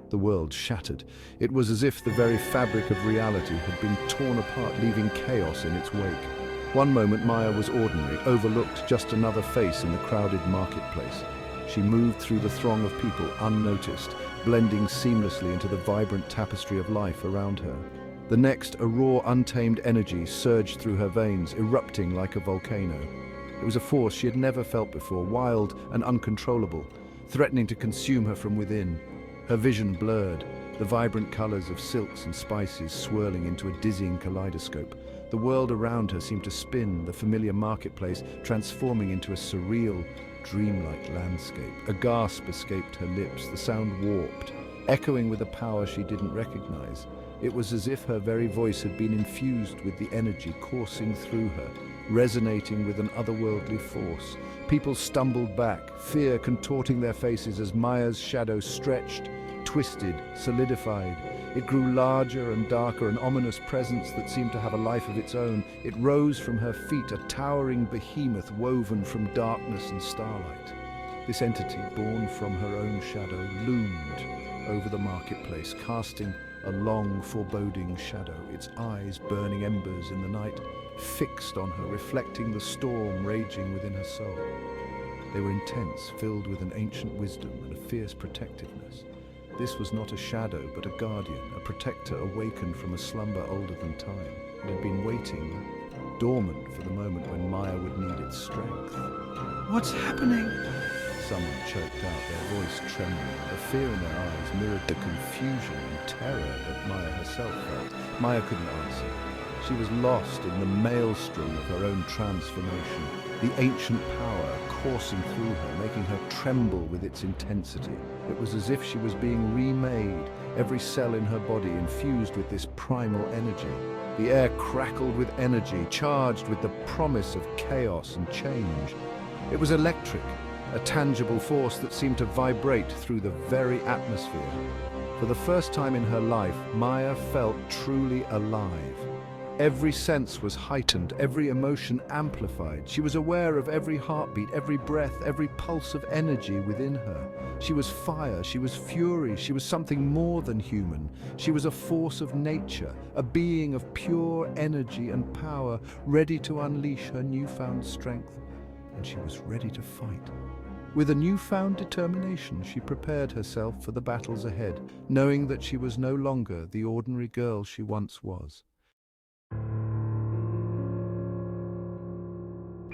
The world shattered. It was as if the very fabric of reality had been torn apart, leaving chaos in its wake. One moment Maya was ordinary, overlooked, just another face in the crowded marketplace. She moved through the throng of people unnoticed, blending seamlessly into the vibrant tapestry of life around her. The next, a raw, untamed energy surged through her veins, erupting like a volcano. It was a force she had never felt before, wild and uncontrollable, threatening to consume her from within. Her vision blurred, the vibrant colors of silks and spices swirling into a dizzying kaleidoscope. The world around her seemed to spin, the familiar marketplace transforming into a surreal, dreamlike landscape. A gasp escaped her lips, the sound warped, echoing with a power she didn't recognize. It was as if her very voice had been infused with the energy coursing through her, resonating with an otherworldly force. People stumbled back, fear contorting their faces as Maya's shadow stretched, twisted, solidified. It grew larger and darker, an ominous presence that seemed to have a life of its own. It rose from her feet, a towering behemoth woven from darkness and starlight. This entity, born from her own shadow, loomed over the marketplace, casting a long, foreboding shadow, its eyes burning embers in the night, fixed on her, reflecting the storm raging within her soul. They were intense, filled with an ancient wisdom and a fierce protectiveness. This was not a shadow, but a guardian, a protector awakened from a slumber older than time. It had been waiting, dormant for the moment when Maya would need its strength. What's happening? Someone choked out, their voice trembling. The fear in their eyes mirrored the confusion and terror that Maya herself felt. Maya couldn't answer. She was lost in the maelstrom of her own transformation, the ancient power coursing through her, making her tremble with its intensity. It was as if she was being remade, every cell in her body infused with this primal energy. The air crackled with energy, charged with the promise of chaos and change. It was electric, a tangible force that seemed to vibrate through the very atmosphere. For the first time in her life, Maya felt truly alive. Every sense was heightened, every emotion amplified. She was aware of every heartbeat, every breath, every pulse of energy within her. She was fire, she was fury, she was something more than human. She was a force of nature, a being of pure energy and power, ready to unleash her newfound strength. And she was ready to fight. With a newfound determination, she prepared herself for the battles ahead, knowing that she was no longer the ordinary girl she once was.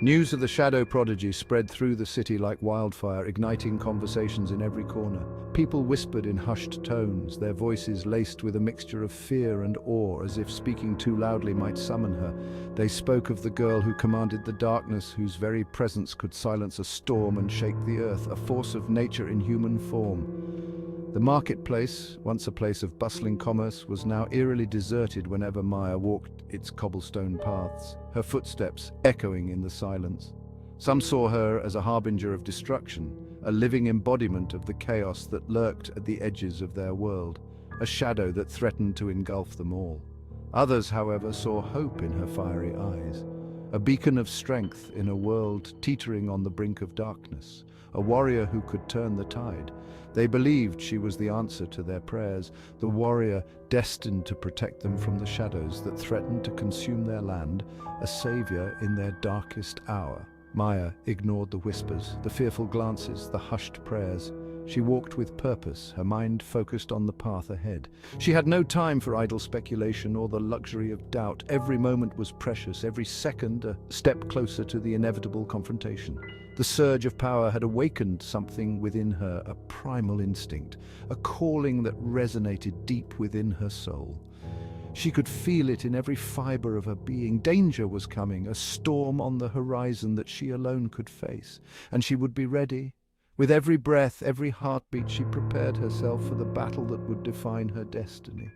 News of the shadow prodigy spread through the city like wildfire, igniting conversations in every corner. People whispered in hushed tones, their voices laced with a mixture of fear and awe, as if speaking too loudly might summon her. They spoke of the girl who commanded the darkness, whose very presence could silence a storm and shake the earth, a force of nature in human form. The marketplace, once a place of bustling commerce, was now eerily deserted whenever Maya walked its cobblestone paths, her footsteps echoing in the silence. Some saw her as a harbinger of destruction, a living embodiment of the chaos that lurked at the edges of their world, a shadow that threatened to engulf them all. Others, however, saw hope in her fiery eyes, a beacon of strength in a world teetering on the brink of darkness, a warrior who could turn the tide. They believed she was the answer to their prayers, the warrior destined to protect them from the shadows that threatened to consume their land, a savior in their darkest hour. Maya ignored the whispers, the fearful glances, the hushed prayers. She walked with purpose, her mind focused on the path ahead. She had no time for idle speculation or the luxury of doubt. Every moment was precious, every second a step closer to the inevitable confrontation. The surge of power had awakened something within her, a primal instinct, a calling that resonated deep within her soul. She could feel it in every fiber of her being. Danger was coming, a storm on the horizon that she alone could face, and she would be ready. With every breath, every heartbeat, she prepared herself for the battle that would define her destiny.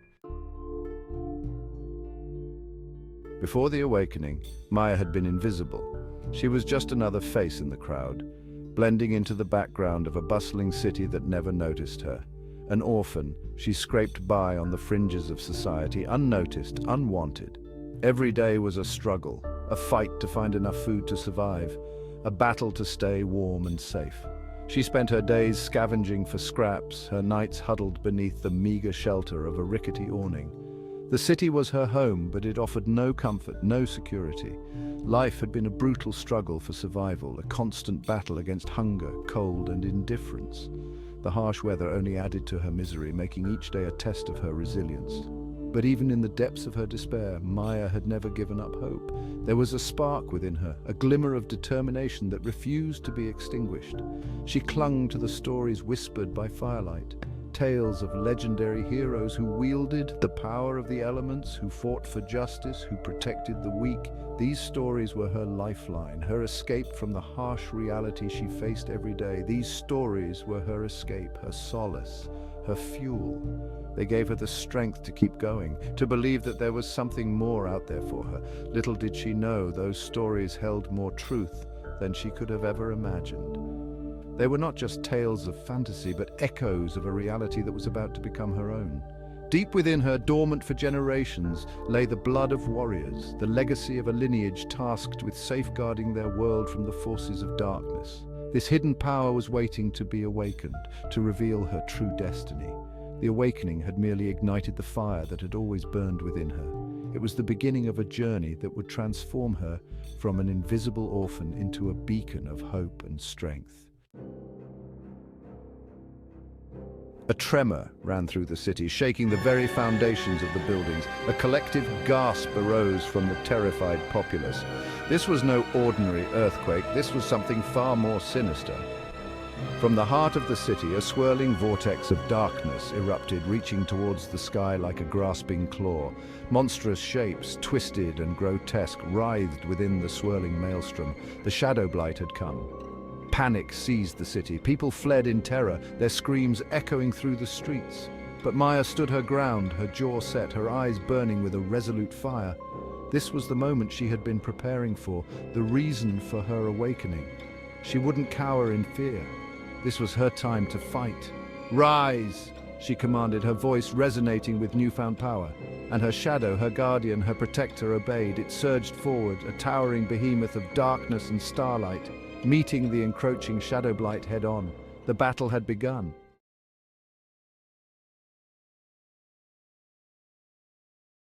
Before the awakening, Maya had been invisible. She was just another face in the crowd, blending into the background of a bustling city that never noticed her. An orphan, she scraped by on the fringes of society, unnoticed, unwanted. Every day was a struggle, a fight to find enough food to survive, a battle to stay warm and safe. She spent her days scavenging for scraps, her nights huddled beneath the meager shelter of a rickety awning. The city was her home, but it offered no comfort, no security. Life had been a brutal struggle for survival, a constant battle against hunger, cold, and indifference. The harsh weather only added to her misery, making each day a test of her resilience. But even in the depths of her despair, Maya had never given up hope. There was a spark within her, a glimmer of determination that refused to be extinguished. She clung to the stories whispered by firelight, tales of legendary heroes who wielded the power of the elements, who fought for justice, who protected the weak. These stories were her lifeline, her escape from the harsh reality she faced every day. These stories were her escape, her solace, her fuel. They gave her the strength to keep going, to believe that there was something more out there for her. Little did she know those stories held more truth than she could have ever imagined. They were not just tales of fantasy, but echoes of a reality that was about to become her own. Deep within her, dormant for generations, lay the blood of warriors, the legacy of a lineage tasked with safeguarding their world from the forces of darkness. This hidden power was waiting to be awakened, to reveal her true destiny. The awakening had merely ignited the fire that had always burned within her. It was the beginning of a journey that would transform her from an invisible orphan into a beacon of hope and strength. A tremor ran through the city, shaking the very foundations of the buildings. A collective gasp arose from the terrified populace. This was no ordinary earthquake, this was something far more sinister. From the heart of the city, a swirling vortex of darkness erupted, reaching towards the sky like a grasping claw. Monstrous shapes, twisted and grotesque, writhed within the swirling maelstrom. The shadow blight had come. Panic seized the city. People fled in terror, their screams echoing through the streets. But Maya stood her ground, her jaw set, her eyes burning with a resolute fire. This was the moment she had been preparing for, the reason for her awakening. She wouldn't cower in fear. This was her time to fight. "Rise!" she commanded, her voice resonating with newfound power. And her shadow, her guardian, her protector, obeyed. It surged forward, a towering behemoth of darkness and starlight, meeting the encroaching shadow blight head-on. The battle had begun.